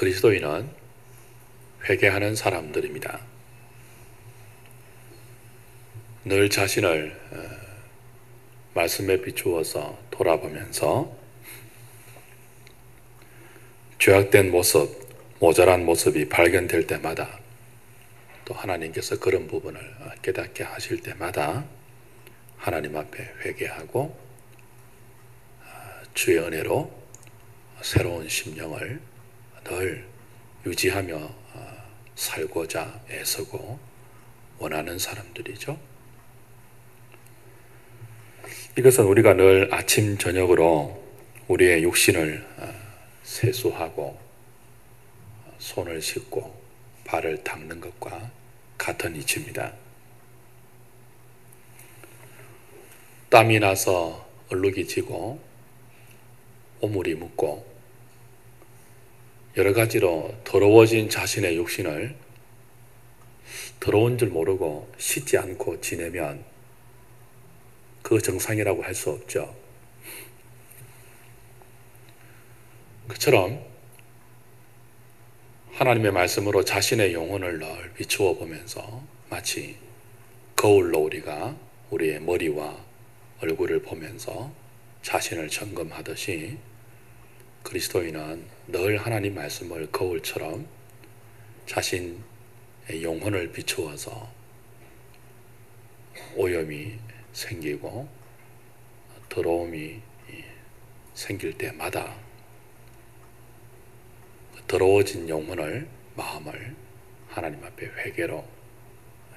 그리스도인은 회개하는 사람들입니다. 늘 자신을 말씀에 비추어서 돌아보면서 죄악된 모습, 모자란 모습이 발견될 때마다 또 하나님께서 그런 부분을 깨닫게 하실 때마다 하나님 앞에 회개하고 주의 은혜로 새로운 심령을 늘 유지하며 살고자 애쓰고 원하는 사람들이죠. 이것은 우리가 늘 아침 저녁으로 우리의 육신을 세수하고 손을 씻고 발을 닦는 것과 같은 이치입니다. 땀이 나서 얼룩이 지고 오물이 묻고 여러 가지로 더러워진 자신의 육신을 더러운 줄 모르고 씻지 않고 지내면 그거 정상이라고 할 수 없죠. 그처럼 하나님의 말씀으로 자신의 영혼을 늘 비추어 보면서 마치 거울로 우리가 우리의 머리와 얼굴을 보면서 자신을 점검하듯이 그리스도인은 늘 하나님 말씀을 거울처럼 자신의 영혼을 비추어서 오염이 생기고 더러움이 생길 때마다 더러워진 영혼을, 마음을 하나님 앞에 회개로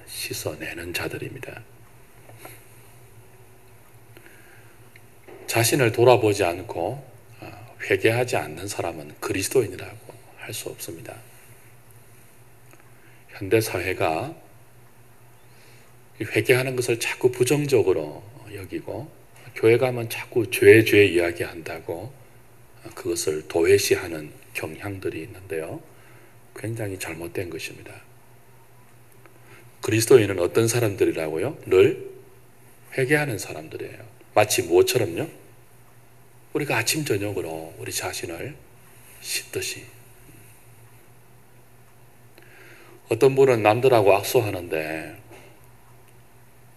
씻어내는 자들입니다. 자신을 돌아보지 않고 회개하지 않는 사람은 그리스도인이라고 할 수 없습니다. 현대사회가 회개하는 것을 자꾸 부정적으로 여기고 교회 가면 자꾸 죄 이야기한다고 그것을 도외시하는 경향들이 있는데요. 굉장히 잘못된 것입니다. 그리스도인은 어떤 사람들이라고요? 늘 회개하는 사람들이에요. 마치 무엇처럼요? 우리가 아침 저녁으로 우리 자신을 씻듯이. 어떤 분은 남들하고 악수하는데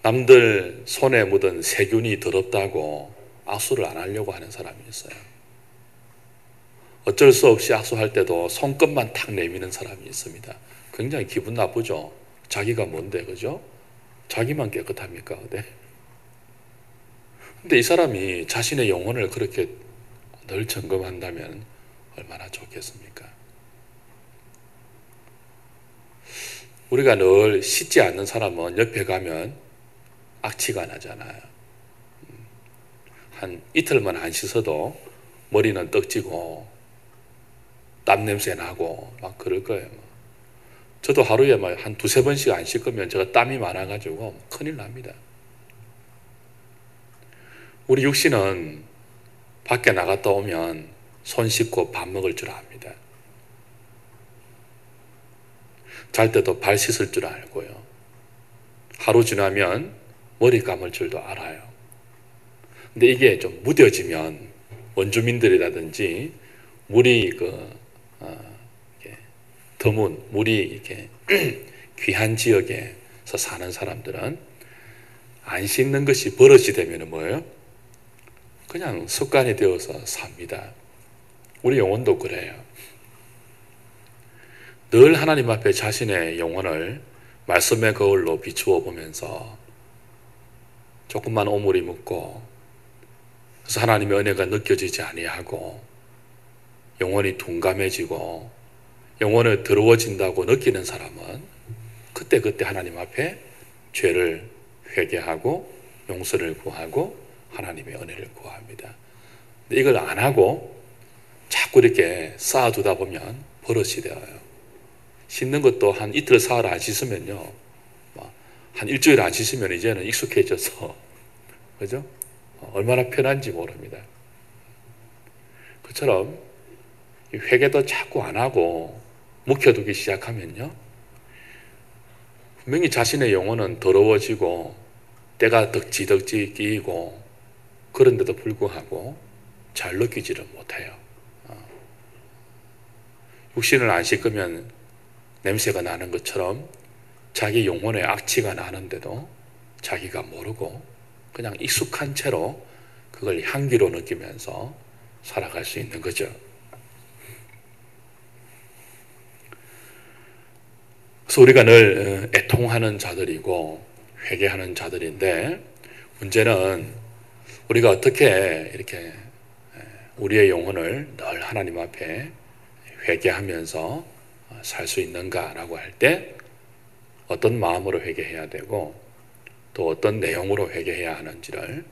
남들 손에 묻은 세균이 더럽다고 악수를 안 하려고 하는 사람이 있어요. 어쩔 수 없이 악수할 때도 손끝만 탁 내미는 사람이 있습니다. 굉장히 기분 나쁘죠? 자기가 뭔데, 그죠? 자기만 깨끗합니까? 네. 근데 이 사람이 자신의 영혼을 그렇게 늘 점검한다면 얼마나 좋겠습니까? 우리가 늘 씻지 않는 사람은 옆에 가면 악취가 나잖아요. 한 이틀만 안 씻어도 머리는 떡지고 땀 냄새 나고 막 그럴 거예요. 저도 하루에 막 한 두세 번씩 안 씻으면 제가 땀이 많아가지고 큰일 납니다. 우리 육신은 밖에 나갔다 오면 손 씻고 밥 먹을 줄 압니다. 잘 때도 발 씻을 줄 알고요. 하루 지나면 머리 감을 줄도 알아요. 근데 이게 좀 무뎌지면 원주민들이라든지 물이 이렇게 드문 물이 이렇게 귀한 지역에서 사는 사람들은 안 씻는 것이 버릇이 되면 뭐예요? 그냥 습관이 되어서 삽니다. 우리 영혼도 그래요. 늘 하나님 앞에 자신의 영혼을 말씀의 거울로 비추어 보면서 조금만 오물이 묻고 그래서 하나님의 은혜가 느껴지지 아니하고 영혼이 둔감해지고 영혼이 더러워진다고 느끼는 사람은 그때 하나님 앞에 죄를 회개하고 용서를 구하고 하나님의 은혜를 구합니다. 근데 이걸 안 하고 자꾸 이렇게 쌓아두다 보면 버릇이 되어요. 씻는 것도 한 이틀 사흘 안 씻으면요, 한 일주일 안 씻으면 이제는 익숙해져서, 그죠? 얼마나 편한지 모릅니다. 그처럼 회개도 자꾸 안 하고 묵혀두기 시작하면요, 분명히 자신의 영혼은 더러워지고 때가 덕지덕지 끼이고 그런데도 불구하고 잘 느끼지를 못해요. 육신을 안 씻으면 냄새가 나는 것처럼 자기 영혼에 악취가 나는데도 자기가 모르고 그냥 익숙한 채로 그걸 향기로 느끼면서 살아갈 수 있는 거죠. 그래서 우리가 늘 애통하는 자들이고 회개하는 자들인데, 문제는 우리가 어떻게 이렇게 우리의 영혼을 늘 하나님 앞에 회개하면서 살 수 있는가라고 할 때 어떤 마음으로 회개해야 되고 또 어떤 내용으로 회개해야 하는지를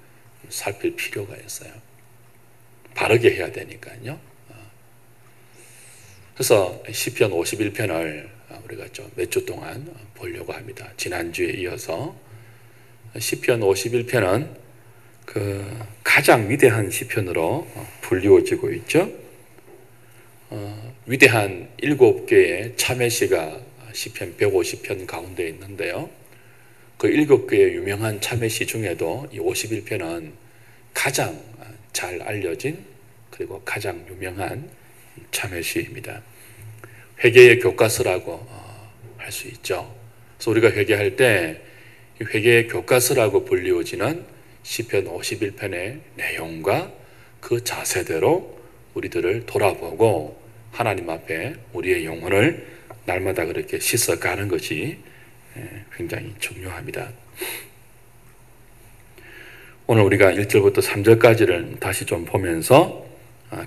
살필 필요가 있어요. 바르게 해야 되니까요. 그래서 시편 51편을 우리가 좀 몇 주 동안 보려고 합니다. 지난주에 이어서 시편 51편은 그 가장 위대한 시편으로 불리워지고 있죠. 위대한 7개의 참회시가 시편 150편 가운데 있는데요. 그 7개의 유명한 참회시 중에도 이 51편은 가장 잘 알려진 그리고 가장 유명한 참회시입니다. 회개의 교과서라고 할 수 있죠. 그래서 우리가 회개할 때 회개의 교과서라고 불리워지는 시편 51편의 내용과 그 자세대로 우리들을 돌아보고 하나님 앞에 우리의 영혼을 날마다 그렇게 씻어가는 것이 굉장히 중요합니다. 오늘 우리가 1절부터 3절까지를 다시 좀 보면서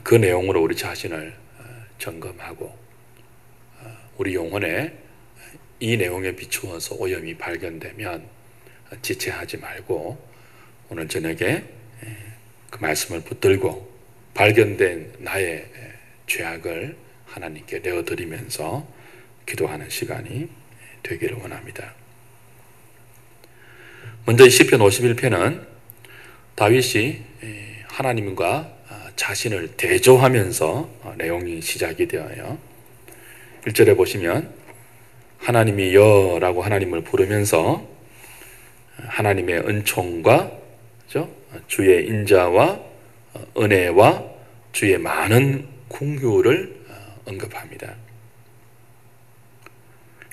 그 내용으로 우리 자신을 점검하고 우리 영혼에 이 내용에 비추어서 오염이 발견되면 지체하지 말고 오늘 저녁에 그 말씀을 붙들고 발견된 나의 죄악을 하나님께 내어드리면서 기도하는 시간이 되기를 원합니다. 먼저 이 시편 51편은 다윗이 하나님과 자신을 대조하면서 내용이 시작이 되어요. 1절에 보시면 하나님이 여라고 하나님을 부르면서 하나님의 은총과 주의 인자와 은혜와 주의 많은 긍휼을 언급합니다.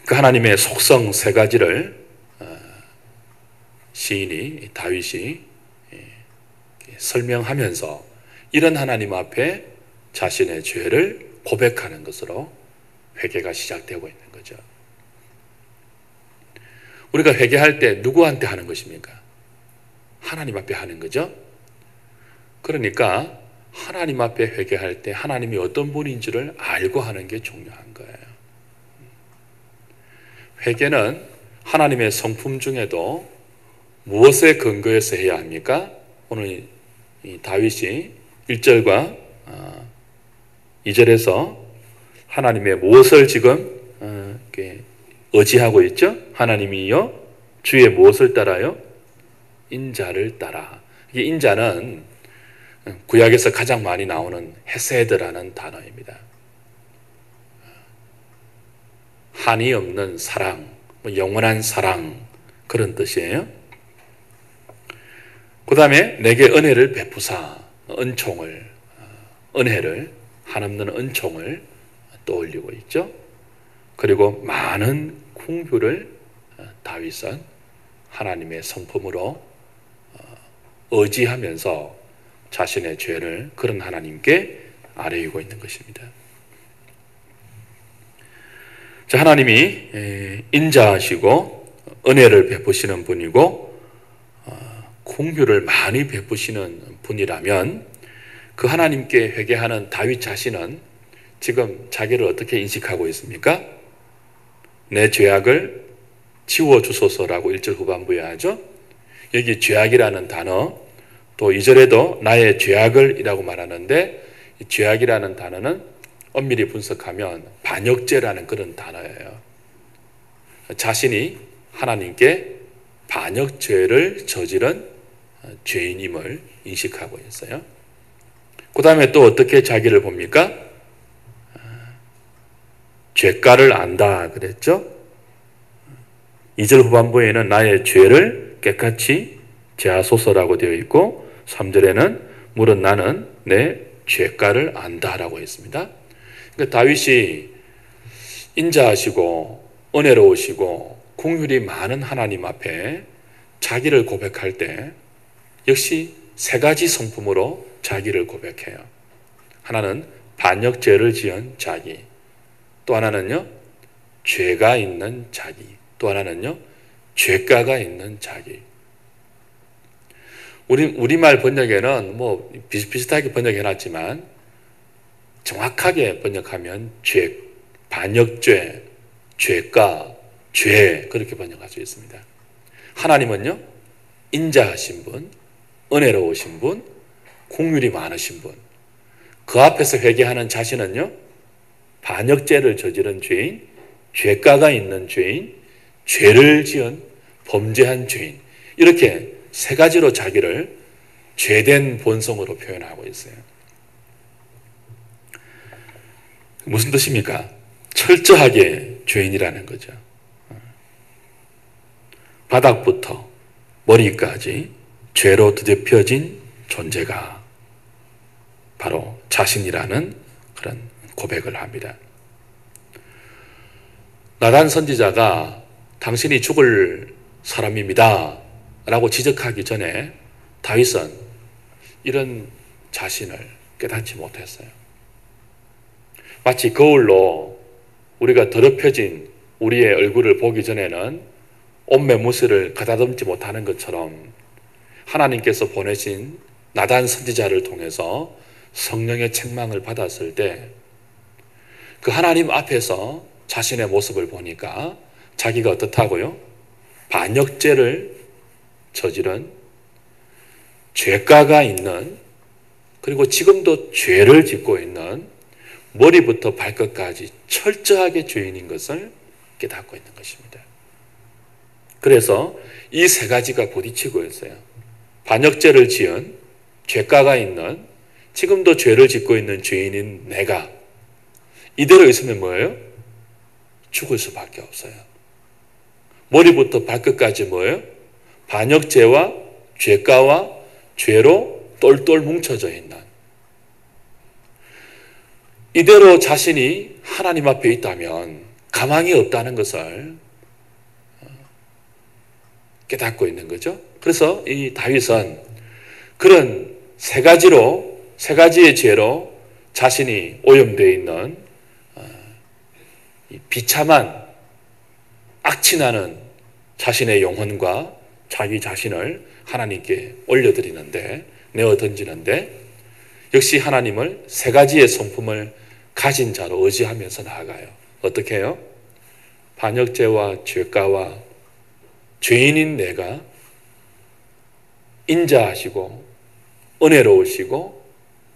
그 하나님의 속성 세 가지를 시인이 다윗이 설명하면서 이런 하나님 앞에 자신의 죄를 고백하는 것으로 회개가 시작되고 있는 거죠. 우리가 회개할 때 누구한테 하는 것입니까? 하나님 앞에 하는 거죠. 그러니까 하나님 앞에 회개할 때 하나님이 어떤 분인지를 알고 하는 게 중요한 거예요. 회개는 하나님의 성품 중에도 무엇에 근거해서 해야 합니까? 오늘 이 다윗이 1절과 2절에서 하나님의 무엇을 지금 의지하고 있죠? 하나님이요 주의 무엇을 따라요? 인자를 따라. 이게 인자는 구약에서 가장 많이 나오는 헤세드라는 단어입니다. 한이 없는 사랑, 영원한 사랑, 그런 뜻이에요. 그 다음에 내게 은혜를 베푸사, 은총을, 은혜를, 한없는 은총을 떠올리고 있죠. 그리고 많은 긍휼을 다윗은 하나님의 성품으로 의지하면서 자신의 죄를 그런 하나님께 아뢰고 있는 것입니다. 자, 하나님이 인자하시고 은혜를 베푸시는 분이고 긍휼을 많이 베푸시는 분이라면 그 하나님께 회개하는 다윗 자신은 지금 자기를 어떻게 인식하고 있습니까? 내 죄악을 지워주소서라고 1절 후반부에 하죠. 여기 죄악이라는 단어, 또 2절에도 나의 죄악을 이라고 말하는데 이 죄악이라는 단어는 엄밀히 분석하면 반역죄라는 그런 단어예요. 자신이 하나님께 반역죄를 저지른 죄인임을 인식하고 있어요. 그 다음에 또 어떻게 자기를 봅니까? 죄가를 안다 그랬죠. 2절 후반부에는 나의 죄를 깨끗이 제하소서라고 되어 있고 3절에는 물은 나는 내 죄가를 안다라고 했습니다. 그러니까 다윗이 인자하시고 은혜로우시고 긍휼이 많은 하나님 앞에 자기를 고백할 때 역시 세 가지 성품으로 자기를 고백해요. 하나는 반역죄를 지은 자기, 또 하나는요 죄가 있는 자기, 또 하나는요 죄가가 있는 자기. 우리말 번역에는 뭐 비슷비슷하게 번역해놨지만 정확하게 번역하면 죄, 반역죄, 죄가, 죄 그렇게 번역할 수 있습니다. 하나님은요 인자하신 분, 은혜로우신 분, 긍휼이 많으신 분. 그 앞에서 회개하는 자신은요 반역죄를 저지른 죄인, 죄가가 있는 죄인, 죄를 지은 범죄한 죄인, 이렇게 세 가지로 자기를 죄된 본성으로 표현하고 있어요. 무슨 뜻입니까? 철저하게 죄인이라는 거죠. 바닥부터 머리까지 죄로 뒤덮여진 존재가 바로 자신이라는 그런 고백을 합니다. 나단 선지자가 당신이 죽을 사람입니다 라고 지적하기 전에 다윗은 이런 자신을 깨닫지 못했어요. 마치 거울로 우리가 더럽혀진 우리의 얼굴을 보기 전에는 옷매무새를 가다듬지 못하는 것처럼 하나님께서 보내신 나단 선지자를 통해서 성령의 책망을 받았을 때 그 하나님 앞에서 자신의 모습을 보니까 자기가 어떻다고요? 반역죄를 저지른 죄가가 있는, 그리고 지금도 죄를 짓고 있는, 머리부터 발끝까지 철저하게 죄인인 것을 깨닫고 있는 것입니다. 그래서 이 세 가지가 부딪히고 있어요. 반역죄를 지은, 죄가가 있는, 지금도 죄를 짓고 있는 죄인인 내가 이대로 있으면 뭐예요? 죽을 수밖에 없어요. 머리부터 발끝까지 뭐예요? 반역죄와 죄가와 죄로 똘똘 뭉쳐져 있는, 이대로 자신이 하나님 앞에 있다면 가망이 없다는 것을 깨닫고 있는 거죠. 그래서 이 다윗은 그런 세 가지의 죄로 자신이 오염되어 있는 비참한 악취나는 자신의 영혼과 자기 자신을 하나님께 올려드리는데, 내어 던지는데 역시 하나님을 세 가지의 성품을 가진 자로 의지하면서 나아가요. 어떻게 해요? 반역죄와 죄가와 죄인인 내가 인자하시고 은혜로우시고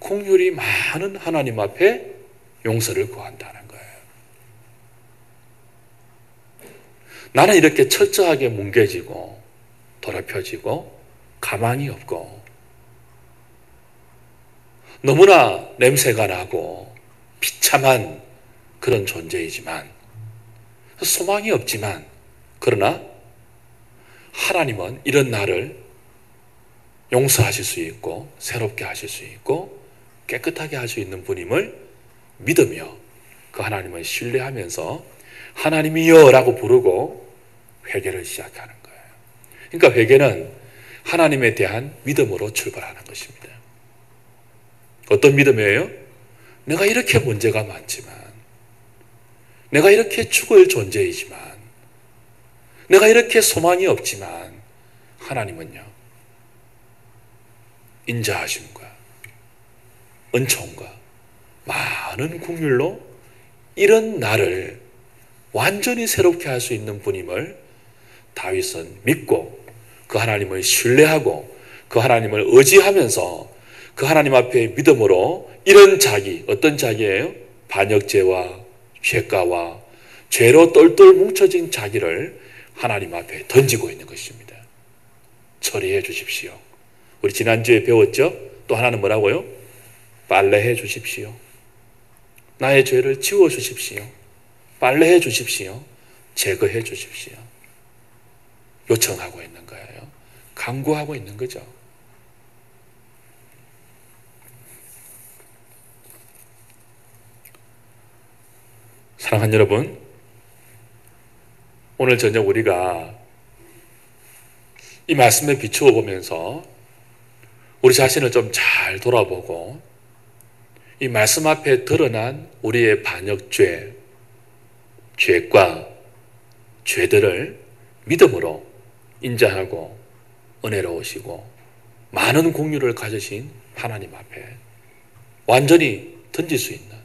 긍휼이 많은 하나님 앞에 용서를 구한다는 거예요. 나는 이렇게 철저하게 뭉개지고 더럽혀지고 가망이 없고 너무나 냄새가 나고 비참한 그런 존재이지만, 소망이 없지만, 그러나 하나님은 이런 나를 용서하실 수 있고 새롭게 하실 수 있고 깨끗하게 할 수 있는 분임을 믿으며 그 하나님을 신뢰하면서 하나님이여 라고 부르고 회개를 시작하는 거예요. 그러니까 회개는 하나님에 대한 믿음으로 출발하는 것입니다. 어떤 믿음이에요? 내가 이렇게 문제가 많지만, 내가 이렇게 죽을 존재이지만, 내가 이렇게 소망이 없지만 하나님은요 인자하심과 은총과 많은 긍휼로 이런 나를 완전히 새롭게 할 수 있는 분임을 다윗은 믿고 그 하나님을 신뢰하고 그 하나님을 의지하면서 그 하나님 앞에 믿음으로 이런 자기, 어떤 자기예요? 반역죄와 죄가와 죄로 똘똘 뭉쳐진 자기를 하나님 앞에 던지고 있는 것입니다. 처리해 주십시오. 우리 지난주에 배웠죠? 또 하나는 뭐라고요? 빨래해 주십시오. 나의 죄를 지워 주십시오. 빨래해 주십시오. 제거해 주십시오. 요청하고 있는 거예요. 간구하고 있는 거죠. 사랑하는 여러분, 오늘 저녁 우리가 이 말씀에 비추어 보면서 우리 자신을 좀 잘 돌아보고 이 말씀 앞에 드러난 우리의 반역죄, 죄과 죄들을 믿음으로 인정하고 은혜로우시고 많은 공유를 가지신 하나님 앞에 완전히 던질 수 있는,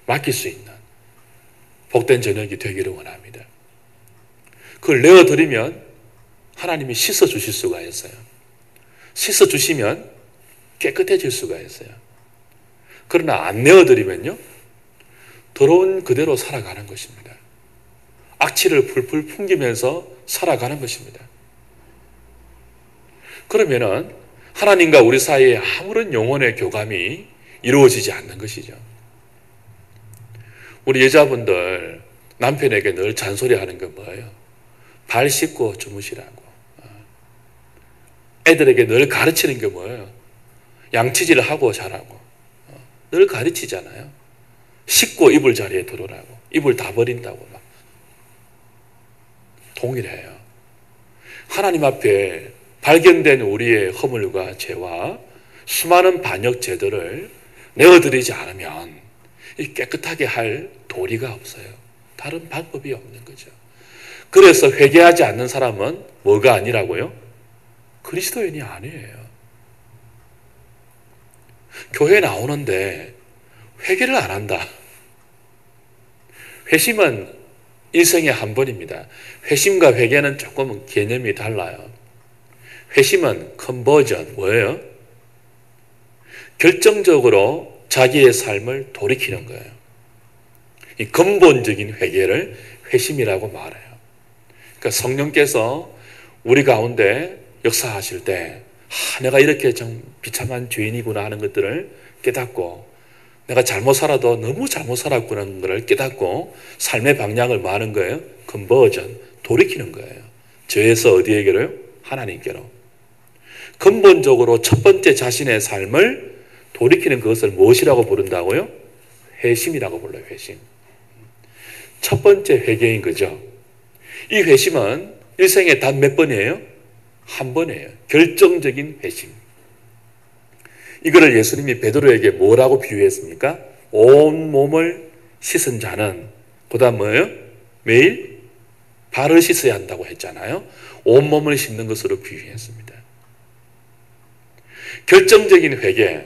맡길 수 있는 복된 저녁이 되기를 원합니다. 그걸 내어드리면 하나님이 씻어주실 수가 있어요. 씻어주시면 깨끗해질 수가 있어요. 그러나 안 내어드리면요, 더러운 그대로 살아가는 것입니다. 악취를 풀풀 풍기면서 살아가는 것입니다. 그러면은 하나님과 우리 사이에 아무런 영혼의 교감이 이루어지지 않는 것이죠. 우리 여자분들 남편에게 늘 잔소리하는 건 뭐예요? 발 씻고 주무시라고. 애들에게 늘 가르치는 게 뭐예요? 양치질을 하고 자라고. 늘 가르치잖아요. 씻고 이불 자리에 들어오라고. 이불 다 버린다고 막. 동일해요. 하나님 앞에 발견된 우리의 허물과 죄와 수많은 반역 죄들을 내어드리지 않으면 깨끗하게 할 도리가 없어요. 다른 방법이 없는 거죠. 그래서 회개하지 않는 사람은 뭐가 아니라고요? 그리스도인이 아니에요. 교회에 나오는데 회개를 안 한다. 회심은 일생에 한 번입니다. 회심과 회개는 조금 개념이 달라요. 회심은 컨버전, 뭐예요? 결정적으로 자기의 삶을 돌이키는 거예요. 이 근본적인 회개를 회심이라고 말해요. 그러니까 성령께서 우리 가운데 역사하실 때 내가 이렇게 좀 비참한 죄인이구나 하는 것들을 깨닫고 내가 잘못 살아도 너무 잘못 살았구나 하는 것을 깨닫고 삶의 방향을 마는 거예요. 컨버전, 돌이키는 거예요. 저에서 어디에게로요? 하나님께로. 근본적으로 첫 번째 자신의 삶을 돌이키는 그것을 무엇이라고 부른다고요? 회심이라고 불러요. 회심. 첫 번째 회개인 거죠. 이 회심은 일생에 단 몇 번이에요? 한 번이에요. 결정적인 회심. 이거를 예수님이 베드로에게 뭐라고 비유했습니까? 온 몸을 씻은 자는, 그 다음 뭐예요? 매일 발을 씻어야 한다고 했잖아요. 온 몸을 씻는 것으로 비유했습니다. 결정적인 회개,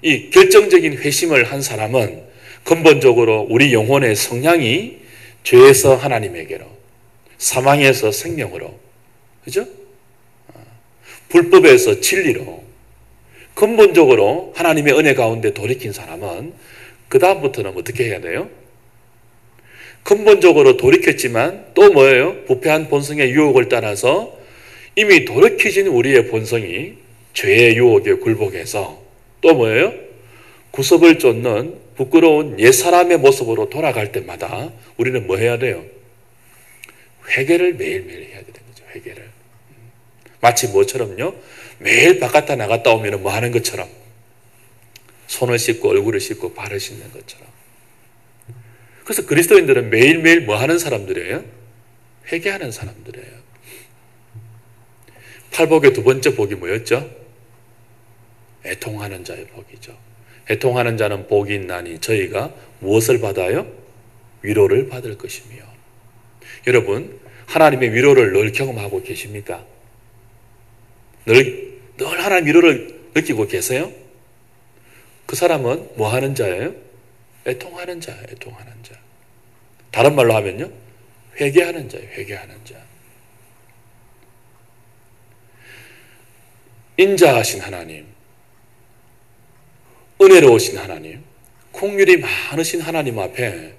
이 결정적인 회심을 한 사람은 근본적으로 우리 영혼의 성향이 죄에서 하나님에게로, 사망에서 생명으로, 그죠? 불법에서 진리로 근본적으로 하나님의 은혜 가운데 돌이킨 사람은 그 다음부터는 어떻게 해야 돼요? 근본적으로 돌이켰지만 또 뭐예요? 부패한 본성의 유혹을 따라서 이미 돌이켜진 우리의 본성이 죄의 유혹에 굴복해서 또 뭐예요? 구섭을 쫓는 부끄러운 옛사람의 모습으로 돌아갈 때마다 우리는 뭐 해야 돼요? 회개를 매일매일 해야 되는 거죠. 회개를. 마치 뭐처럼요? 매일 바깥에 나갔다 오면 뭐 하는 것처럼 손을 씻고 얼굴을 씻고 발을 씻는 것처럼. 그래서 그리스도인들은 매일매일 뭐 하는 사람들이에요? 회개하는 사람들이에요. 팔복의 두 번째 복이 뭐였죠? 애통하는 자의 복이죠. 애통하는 자는 복이 있나니 저희가 무엇을 받아요? 위로를 받을 것이며. 여러분, 하나님의 위로를 늘 경험하고 계십니까? 늘 하나님 위로를 느끼고 계세요? 그 사람은 뭐 하는 자예요? 애통하는 자예요. 애통하는 자. 다른 말로 하면요, 회개하는 자예요. 회개하는 자. 인자하신 하나님, 은혜로우신 하나님, 긍휼이 많으신 하나님 앞에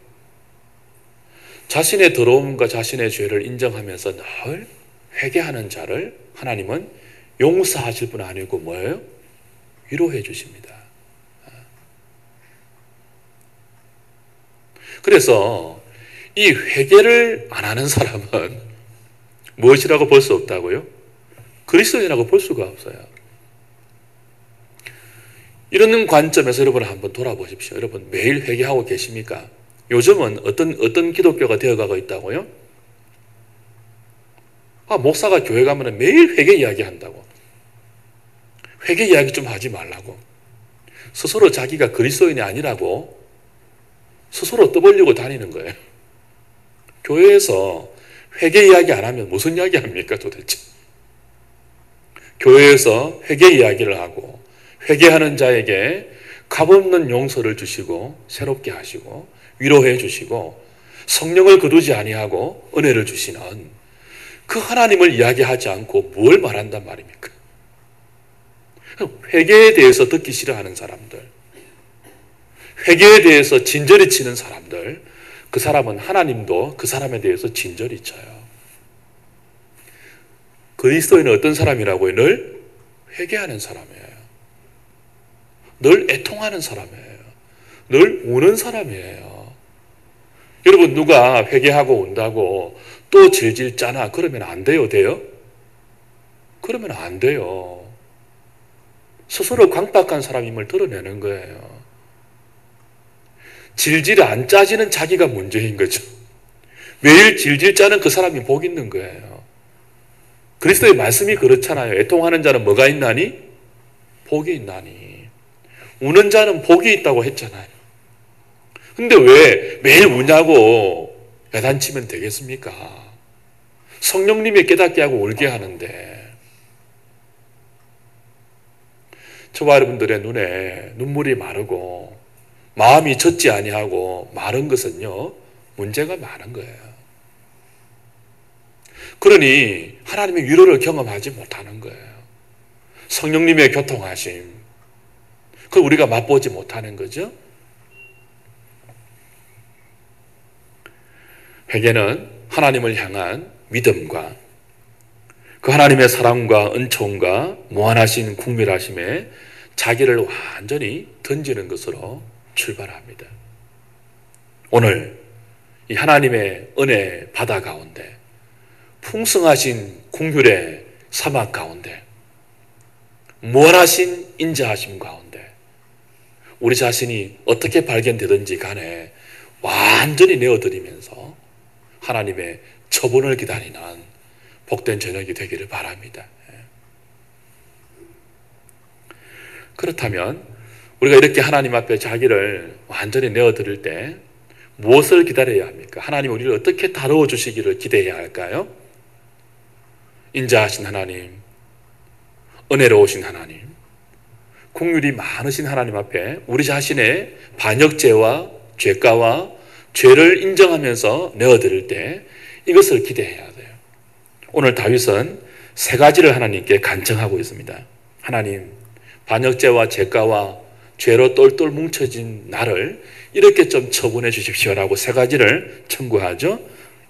자신의 더러움과 자신의 죄를 인정하면서 늘 회개하는 자를 하나님은 용서하실 뿐 아니고 뭐예요? 위로해 주십니다. 그래서 이 회개를 안 하는 사람은 무엇이라고 볼 수 없다고요? 그리스도인이라고 볼 수가 없어요. 이런 관점에서 여러분 한번 돌아보십시오. 여러분 매일 회개하고 계십니까? 요즘은 어떤 기독교가 되어가고 있다고요? 목사가 교회 가면 매일 회개 이야기 한다고. 회개 이야기 좀 하지 말라고. 스스로 자기가 그리스도인이 아니라고 스스로 떠벌리고 다니는 거예요. 교회에서 회개 이야기 안 하면 무슨 이야기 합니까 도대체? 교회에서 회개 이야기를 하고 회개하는 자에게 값없는 용서를 주시고 새롭게 하시고 위로해 주시고 성령을 거두지 아니하고 은혜를 주시는 그 하나님을 이야기하지 않고 뭘 말한단 말입니까? 회개에 대해서 듣기 싫어하는 사람들, 회개에 대해서 진저리 치는 사람들, 그 사람은 하나님도 그 사람에 대해서 진저리 쳐요. 그리스도인은 어떤 사람이라고요? 늘 회개하는 사람이에요. 늘 애통하는 사람이에요. 늘 우는 사람이에요. 여러분 누가 회개하고 운다고 또 질질 짜나 그러면 안 돼요? 돼요? 그러면 안 돼요. 스스로 강박한 사람임을 드러내는 거예요. 질질 안 짜지는 자기가 문제인 거죠. 매일 질질 짜는 그 사람이 복 있는 거예요. 그리스도의 말씀이 그렇잖아요. 애통하는 자는 뭐가 있나니? 복이 있나니. 우는 자는 복이 있다고 했잖아요. 근데 왜 매일 우냐고 야단치면 되겠습니까? 성령님이 깨닫게 하고 울게 하는데 저와 여러분들의 눈에 눈물이 마르고 마음이 젖지 아니하고 마른 것은요 문제가 많은 거예요. 그러니 하나님의 위로를 경험하지 못하는 거예요. 성령님의 교통하심 그걸 우리가 맛보지 못하는 거죠. 회개는 하나님을 향한 믿음과 그 하나님의 사랑과 은총과 무한하신 국밀하심에 자기를 완전히 던지는 것으로 출발합니다. 오늘 이 하나님의 은혜 바다 가운데 풍성하신 긍휼의 사막 가운데 무한하신 인자하심 가운데 우리 자신이 어떻게 발견되든지 간에 완전히 내어드리면서 하나님의 처분을 기다리는 복된 저녁이 되기를 바랍니다. 그렇다면 우리가 이렇게 하나님 앞에 자기를 완전히 내어드릴 때 무엇을 기다려야 합니까? 하나님 우리를 어떻게 다루어 주시기를 기대해야 할까요? 인자하신 하나님, 은혜로우신 하나님, 긍휼이 많으신 하나님 앞에 우리 자신의 반역죄와 죄가와 죄를 인정하면서 내어드릴 때 이것을 기대해야 돼요. 오늘 다윗은 세 가지를 하나님께 간청하고 있습니다. 하나님, 반역죄와 죄가와 죄로 똘똘 뭉쳐진 나를 이렇게 좀 처분해 주십시오라고 세 가지를 청구하죠.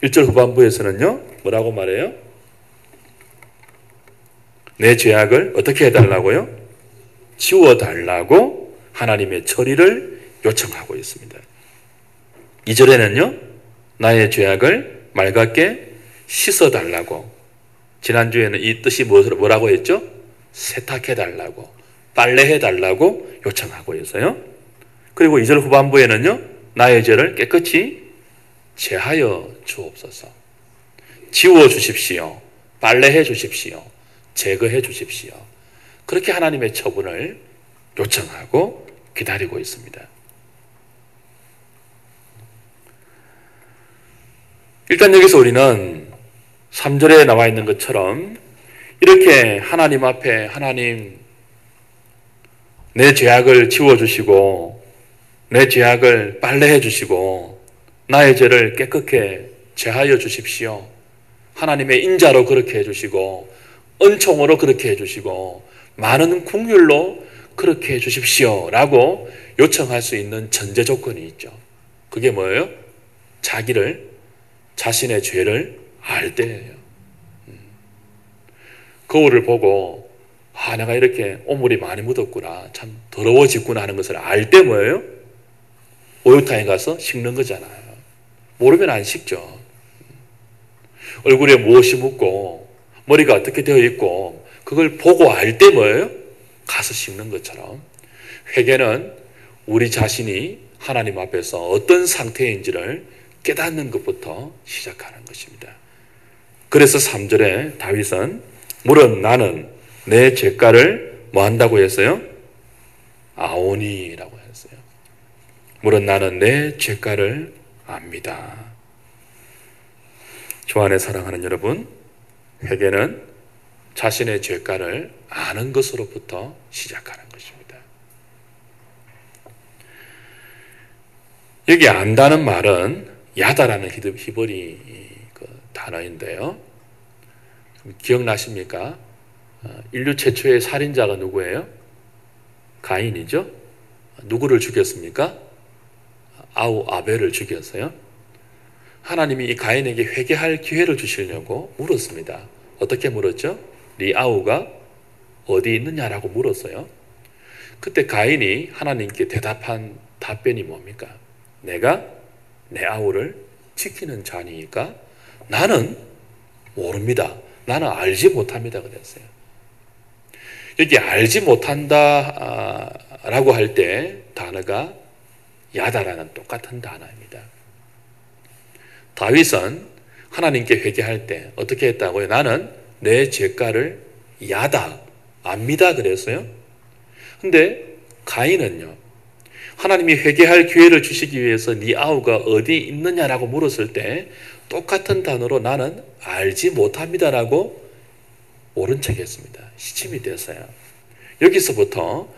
1절 후반부에서는요. 뭐라고 말해요? 내 죄악을 어떻게 해달라고요? 지워달라고 하나님의 처리를 요청하고 있습니다. 2절에는요. 나의 죄악을 맑게 씻어달라고. 지난주에는 이 뜻이 뭐라고 했죠? 세탁해달라고, 빨래해달라고 요청하고 있어요. 그리고 2절 후반부에는요. 나의 죄를 깨끗이 제하여 주옵소서. 지워주십시오. 빨래해 주십시오. 제거해 주십시오. 그렇게 하나님의 처분을 요청하고 기다리고 있습니다. 일단 여기서 우리는 3절에 나와 있는 것처럼 이렇게 하나님 앞에 하나님 내 죄악을 지워주시고 내 죄악을 빨래해 주시고 나의 죄를 깨끗게 제하여 주십시오. 하나님의 인자로 그렇게 해주시고 은총으로 그렇게 해주시고 많은 긍휼로 그렇게 해주십시오 라고 요청할 수 있는 전제 조건이 있죠. 그게 뭐예요? 자신의 죄를 알 때예요. 거울을 보고 내가 이렇게 오물이 많이 묻었구나, 참 더러워졌구나 하는 것을 알 때 뭐예요? 목욕탕에 가서 씻는 거잖아요. 모르면 안 씻죠. 얼굴에 무엇이 묻고 머리가 어떻게 되어 있고 그걸 보고 알 때 뭐예요? 가서 씻는 것처럼 회개는 우리 자신이 하나님 앞에서 어떤 상태인지를 깨닫는 것부터 시작하는 것입니다. 그래서 3절에 다윗은 물은 나는 내 죄가를 뭐 한다고 했어요? 아오니라고 했어요. 물은 나는 내 죄가를 압니다. 주 안에 사랑하는 여러분, 회개는 자신의 죄가를 아는 것으로부터 시작하는 것입니다. 여기 안다는 말은 야다라는 히브리 단어인데요. 기억나십니까? 인류 최초의 살인자가 누구예요? 가인이죠? 누구를 죽였습니까? 아벨을 죽였어요. 하나님이 이 가인에게 회개할 기회를 주시려고 물었습니다. 어떻게 물었죠? 네 아우가 어디 있느냐라고 물었어요. 그때 가인이 하나님께 대답한 답변이 뭡니까? 내가 내 아우를 지키는 자니까 나는 모릅니다. 나는 알지 못합니다. 그랬어요. 여기 알지 못한다 라고 할 때 단어가 야다라는 똑같은 단어입니다. 다윗은 하나님께 회개할 때 어떻게 했다고요? 나는 내 죄가를 야다, 압니다 그랬어요. 근데 가인은요, 하나님이 회개할 기회를 주시기 위해서 네 아우가 어디 있느냐라고 물었을 때 똑같은 단어로 나는 알지 못합니다라고 옳은 척 했습니다. 시침이 됐어요. 여기서부터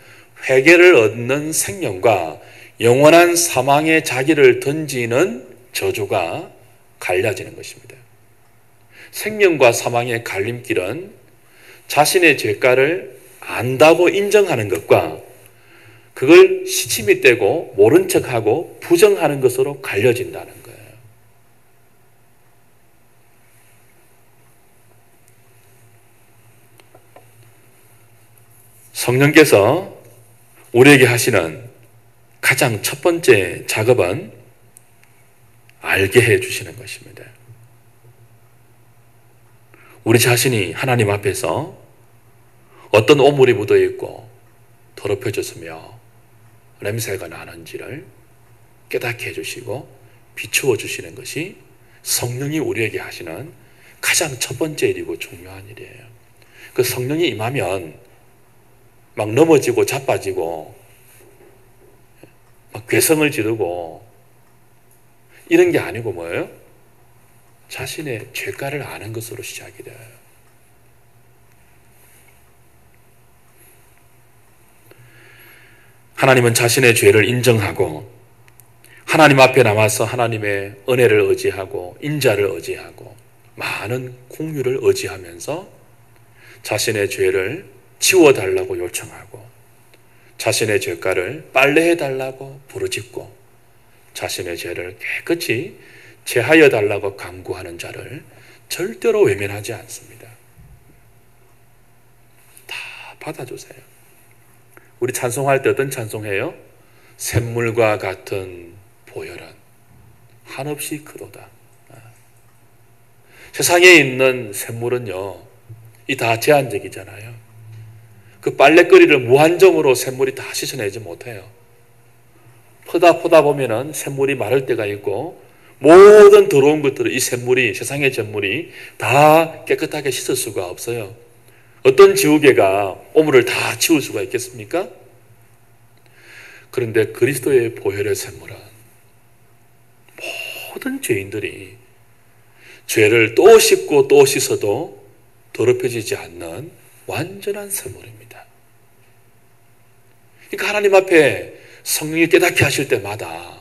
회개를 얻는 생명과 영원한 사망의 자기를 던지는 저주가 갈라지는 것입니다. 생명과 사망의 갈림길은 자신의 죄가를 안다고 인정하는 것과 그걸 시침이 떼고 모른 척하고 부정하는 것으로 갈려진다는 거예요. 성령께서 우리에게 하시는 가장 첫 번째 작업은 알게 해 주시는 것입니다. 우리 자신이 하나님 앞에서 어떤 오물이 묻어 있고 더럽혀졌으며 냄새가 나는지를 깨닫게 해주시고 비추어 주시는 것이 성령이 우리에게 하시는 가장 첫 번째 일이고 중요한 일이에요. 그 성령이 임하면 막 넘어지고 자빠지고 막 괴성을 지르고 이런 게 아니고 뭐예요? 자신의 죄가를 아는 것으로 시작이 돼요. 하나님은 자신의 죄를 인정하고 하나님 앞에 남아서 하나님의 은혜를 의지하고 인자를 의지하고 많은 공유를 의지하면서 자신의 죄를 지워달라고 요청하고 자신의 죄가를 빨래해달라고 부르짖고 자신의 죄를 깨끗이 제하여 달라고 간구하는 자를 절대로 외면하지 않습니다. 다 받아주세요. 우리 찬송할 때 어떤 찬송해요? 샘물과 같은 보혈은 한없이 크도다. 세상에 있는 샘물은요, 이 다 제한적이잖아요. 그 빨래거리를 무한정으로 샘물이 다 씻어내지 못해요. 퍼다 보면은 샘물이 마를 때가 있고 모든 더러운 것들을 이 샘물이, 세상의 샘물이 다 깨끗하게 씻을 수가 없어요. 어떤 지우개가 오물을 다 치울 수가 있겠습니까? 그런데 그리스도의 보혈의 샘물은 모든 죄인들이 죄를 또 씻고 또 씻어도 더럽혀지지 않는 완전한 샘물입니다. 그러니까 하나님 앞에 성령이 깨닫게 하실 때마다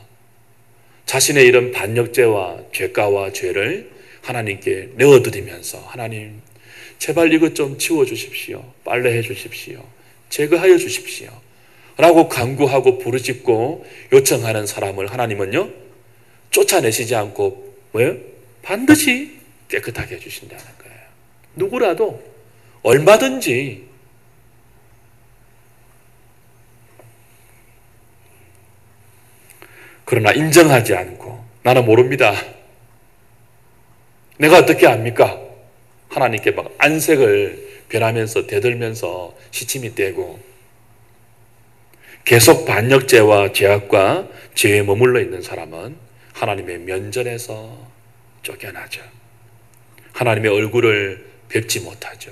자신의 이런 반역죄와 죄가와 죄를 하나님께 내어드리면서 하나님 제발 이것 좀 치워주십시오. 빨래해 주십시오. 제거하여 주십시오. 라고 간구하고 부르짖고 요청하는 사람을 하나님은요, 쫓아내시지 않고 뭐예요? 반드시 깨끗하게 해주신다는 거예요. 누구라도 얼마든지 그러나 인정하지 않고 나는 모릅니다. 내가 어떻게 압니까? 하나님께 막 안색을 변하면서 대들면서 시침이 떼고 계속 반역죄와 죄악과 죄에 머물러 있는 사람은 하나님의 면전에서 쫓겨나죠. 하나님의 얼굴을 뵙지 못하죠.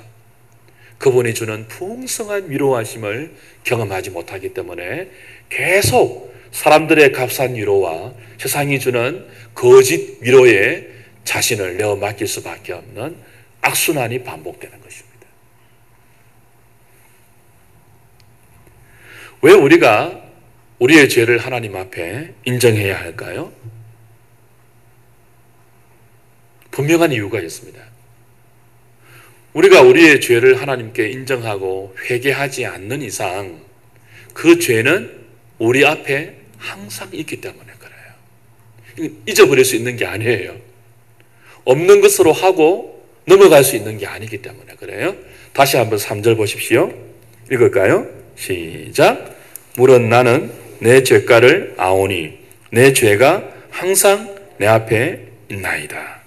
그분이 주는 풍성한 위로하심을 경험하지 못하기 때문에 계속 사람들의 값싼 위로와 세상이 주는 거짓 위로에 자신을 내어 맡길 수밖에 없는 악순환이 반복되는 것입니다. 왜 우리가 우리의 죄를 하나님 앞에 인정해야 할까요? 분명한 이유가 있습니다. 우리가 우리의 죄를 하나님께 인정하고 회개하지 않는 이상 그 죄는 우리 앞에 항상 있기 때문에 그래요. 잊어버릴 수 있는 게 아니에요. 없는 것으로 하고 넘어갈 수 있는 게 아니기 때문에 그래요. 다시 한번 3절 보십시오. 읽을까요? 시작. 물은 나는 내 죄가를 아오니 내 죄가 항상 내 앞에 있나이다.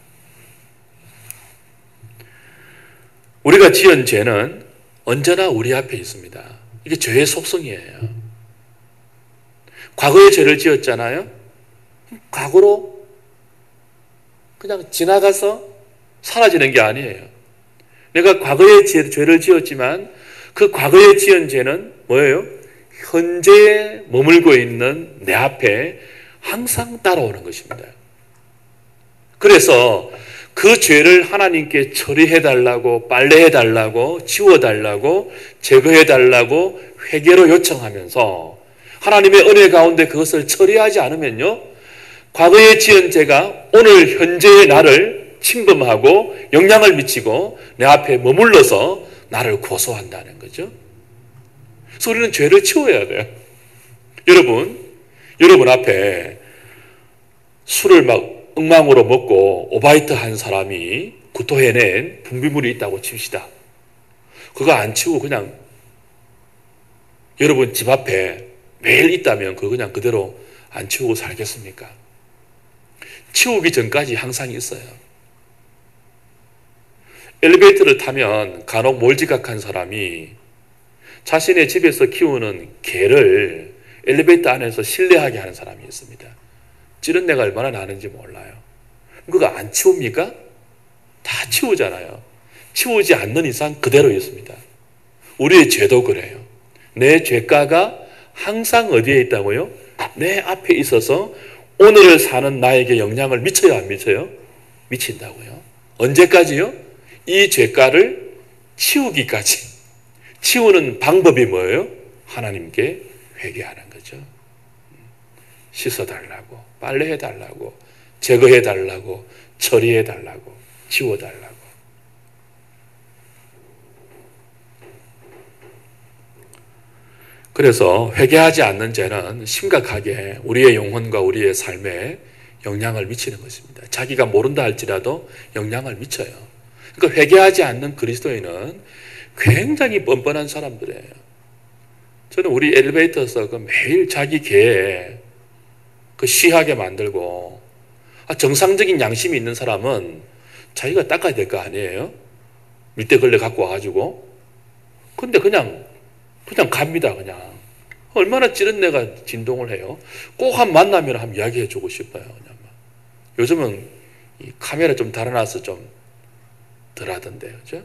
우리가 지은 죄는 언제나 우리 앞에 있습니다. 이게 죄의 속성이에요. 과거에 죄를 지었잖아요. 과거로 그냥 지나가서 사라지는 게 아니에요. 내가 과거에 죄를 지었지만 그 과거에 지은 죄는 뭐예요? 현재에 머물고 있는 내 앞에 항상 따라오는 것입니다. 그래서 그 죄를 하나님께 처리해달라고, 빨래해달라고, 지워달라고, 제거해달라고 회개로 요청하면서 하나님의 은혜 가운데 그것을 처리하지 않으면요, 과거에 지은 죄가 오늘 현재의 나를 침범하고 영향을 미치고 내 앞에 머물러서 나를 고소한다는 거죠. 그래서 우리는 죄를 치워야 돼요. 여러분 앞에 술을 막 엉망으로 먹고 오바이트 한 사람이 구토해낸 분비물이 있다고 칩시다. 그거 안 치우고 그냥 여러분 집 앞에 매일 있다면 그거 그냥 그대로 안 치우고 살겠습니까? 치우기 전까지 항상 있어요. 엘리베이터를 타면 간혹 몰지각한 사람이 자신의 집에서 키우는 개를 엘리베이터 안에서 실내하게 하는 사람이 있습니다. 찌른내가 얼마나 나는지 몰라요. 그거 안 치웁니까? 다 치우잖아요. 치우지 않는 이상 그대로 있습니다. 우리의 죄도 그래요. 내 죄가가 항상 어디에 있다고요? 내 앞에 있어서 오늘을 사는 나에게 영향을 미쳐요, 안 미쳐요? 미친다고요. 언제까지요? 이 죄가를 치우기까지. 치우는 방법이 뭐예요? 하나님께 회개하는 거죠. 씻어달라고, 빨래해달라고, 제거해달라고, 처리해달라고, 지워달라고. 그래서 회개하지 않는 죄는 심각하게 우리의 영혼과 우리의 삶에 영향을 미치는 것입니다. 자기가 모른다 할지라도 영향을 미쳐요. 그러니까 회개하지 않는 그리스도인은 굉장히 뻔뻔한 사람들이에요. 저는 우리 엘리베이터에서 매일 자기 개에 쉬하게 만들고, 정상적인 양심이 있는 사람은 자기가 닦아야 될 거 아니에요? 밑에 걸레 갖고 와가지고. 근데 그냥 갑니다, 그냥. 얼마나 찌른내가 진동을 해요? 꼭 한 만나면 한번 이야기해 주고 싶어요, 그냥. 요즘은 이 카메라 좀 달아놔서 좀 덜 하던데요, 그죠?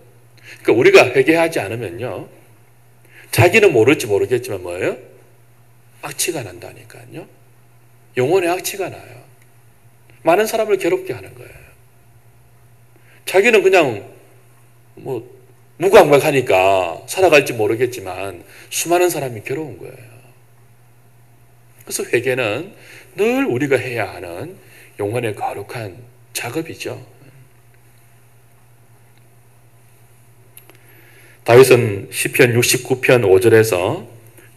그러니까 우리가 회개하지 않으면요, 자기는 모를지 모르겠지만 뭐예요? 악취가 난다니까요. 영혼의 악취가 나요. 많은 사람을 괴롭게 하는 거예요. 자기는 그냥 무감각하니까 살아갈지 모르겠지만 수많은 사람이 괴로운 거예요. 그래서 회개는 늘 우리가 해야 하는 영혼의 거룩한 작업이죠. 다윗은 시편 69편 5절에서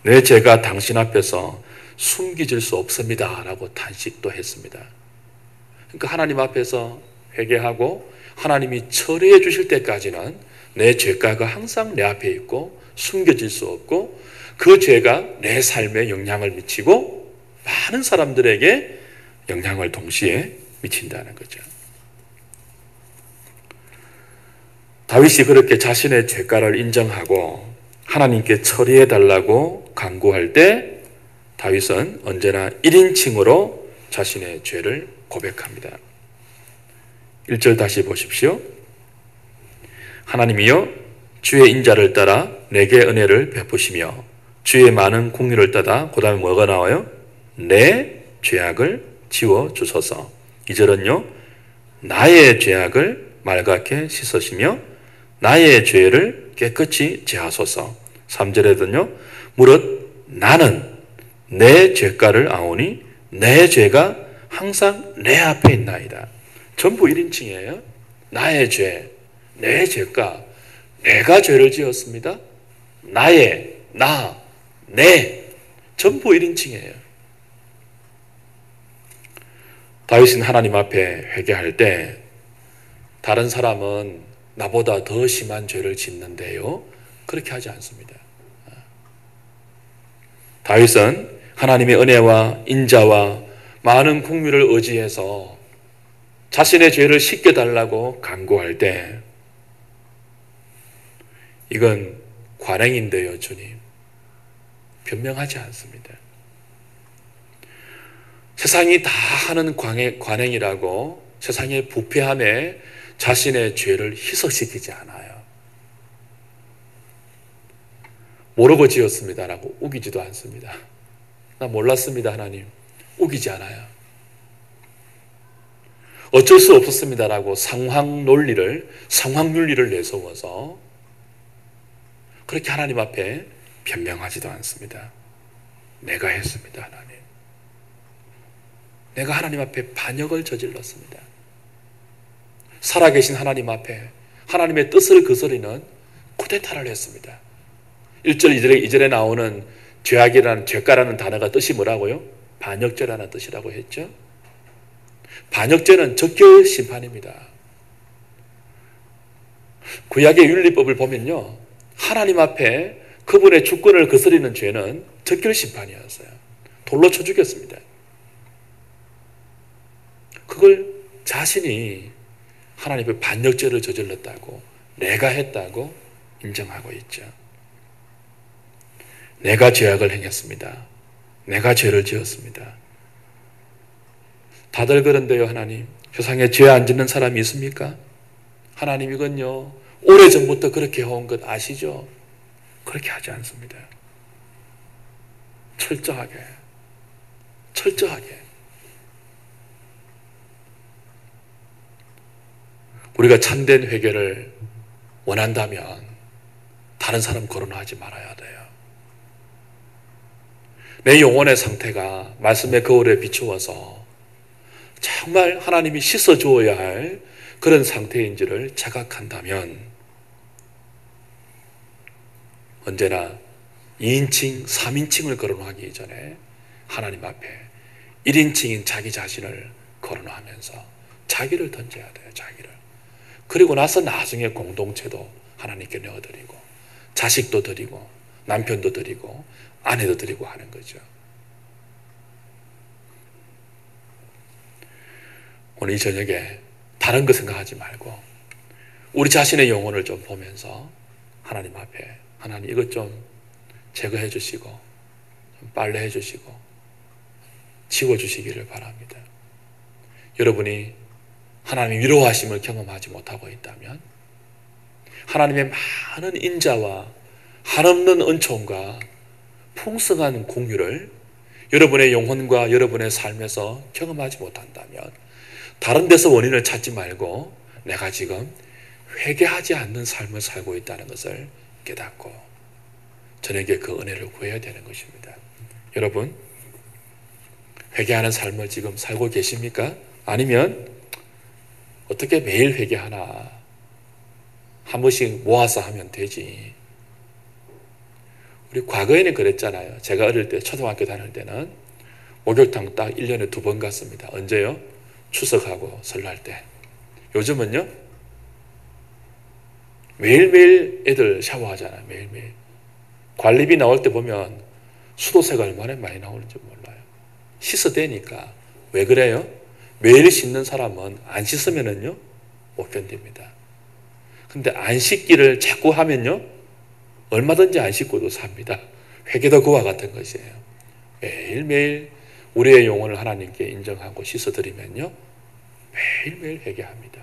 내 죄가 당신 앞에서 숨기질 수 없습니다 라고 탄식도 했습니다. 그러니까 하나님 앞에서 회개하고 하나님이 처리해 주실 때까지는 내 죄가가 항상 내 앞에 있고 숨겨질 수 없고 그 죄가 내 삶에 영향을 미치고 많은 사람들에게 영향을 동시에 미친다는 거죠. 다윗이 그렇게 자신의 죄가를 인정하고 하나님께 처리해 달라고 간구할 때 다윗은 언제나 1인칭으로 자신의 죄를 고백합니다. 1절 다시 보십시오. 하나님이여 주의 인자를 따라 내게 은혜를 베푸시며 주의 많은 공의를 따라 그 다음에 뭐가 나와요? 내 죄악을 지워 주소서. 2절은요. 나의 죄악을 맑게 씻으시며 나의 죄를 깨끗이 제하소서. 3절에는요. 무릇 나는 내 죄가를 아오니 내 죄가 항상 내 앞에 있나이다. 전부 1인칭이에요. 나의 죄, 내 죄가, 내가 죄를 지었습니다. 나의, 나, 내, 전부 1인칭이에요. 다윗은 하나님 앞에 회개할 때 다른 사람은 나보다 더 심한 죄를 짓는데요. 그렇게 하지 않습니다. 다윗은 하나님의 은혜와 인자와 많은 국민을 의지해서 자신의 죄를 씻겨달라고 간구할 때 이건 관행인데요, 주님. 변명하지 않습니다. 세상이 다 하는 관행이라고 세상의 부패함에 자신의 죄를 희석시키지 않아요. 모르고 지었습니다라고 우기지도 않습니다. 나 몰랐습니다, 하나님. 우기지 않아요. 어쩔 수 없었습니다라고 상황윤리를 내세워서 그렇게 하나님 앞에 변명하지도 않습니다. 내가 했습니다, 하나님. 내가 하나님 앞에 반역을 저질렀습니다. 살아계신 하나님 앞에 하나님의 뜻을 거스르는 쿠데타를 했습니다. 1절, 2절에 나오는 죄악이라는 죄가라는 단어가 뜻이 뭐라고요? 반역죄라는 뜻이라고 했죠. 반역죄는 적결 심판입니다. 구약의 윤리법을 보면요. 하나님 앞에 그분의 주권을 거스르는 죄는 적결 심판이었어요. 돌로 쳐 죽였습니다. 그걸 자신이 하나님의 반역죄를 저질렀다고 내가 했다고 인정하고 있죠. 내가 죄악을 행했습니다. 내가 죄를 지었습니다. 다들 그런데요, 하나님. 세상에 죄 안 짓는 사람이 있습니까? 하나님 이건요. 오래전부터 그렇게 해온 것 아시죠? 그렇게 하지 않습니다. 철저하게. 우리가 참된 회개를 원한다면 다른 사람 거론하지 말아야 돼요. 내 영혼의 상태가 말씀의 거울에 비추어서 정말 하나님이 씻어주어야 할 그런 상태인지를 자각한다면 언제나 2인칭, 3인칭을 거론하기 전에 하나님 앞에 1인칭인 자기 자신을 거론하면서 자기를 던져야 돼요. 자기를. 그리고 나서 나중에 공동체도 하나님께 내어드리고 자식도 드리고 남편도 드리고 아내도 드리고 하는 거죠. 오늘 이 저녁에 다른 거 생각하지 말고 우리 자신의 영혼을 좀 보면서 하나님 앞에 하나님 이것 좀 제거해 주시고 좀 빨래해 주시고 지워주시기를 바랍니다. 여러분이 하나님의 위로하심을 경험하지 못하고 있다면 하나님의 많은 인자와 한없는 은총과 풍성한 공유를 여러분의 영혼과 여러분의 삶에서 경험하지 못한다면 다른 데서 원인을 찾지 말고 내가 지금 회개하지 않는 삶을 살고 있다는 것을 깨닫고 저에게 그 은혜를 구해야 되는 것입니다. 여러분 회개하는 삶을 지금 살고 계십니까? 아니면 어떻게 매일 회개하나 한 번씩 모아서 하면 되지. 우리 과거에는 그랬잖아요. 제가 어릴 때 초등학교 다닐 때는 목욕탕 딱 1년에 2번 갔습니다. 언제요? 추석하고 설날 때. 요즘은요 매일매일 애들 샤워하잖아요. 매일매일. 관리비 나올 때 보면 수도세가 얼마나 많이 나오는지 몰라요. 씻어대니까. 왜 그래요? 매일 씻는 사람은 안 씻으면은요 못 견딥니다. 근데 안 씻기를 자꾸 하면요 얼마든지 안 씻고도 삽니다. 회개도 그와 같은 것이에요. 매일매일 우리의 영혼을 하나님께 인정하고 씻어드리면요 매일매일 회개합니다.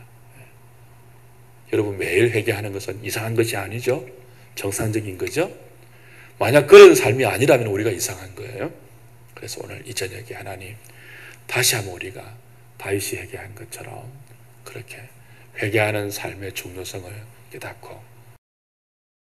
여러분 매일 회개하는 것은 이상한 것이 아니죠. 정상적인 거죠. 만약 그런 삶이 아니라면 우리가 이상한 거예요. 그래서 오늘 이 저녁에 하나님 다시 한번 우리가 다윗이 회개한 것처럼 그렇게 회개하는 삶의 중요성을 깨닫고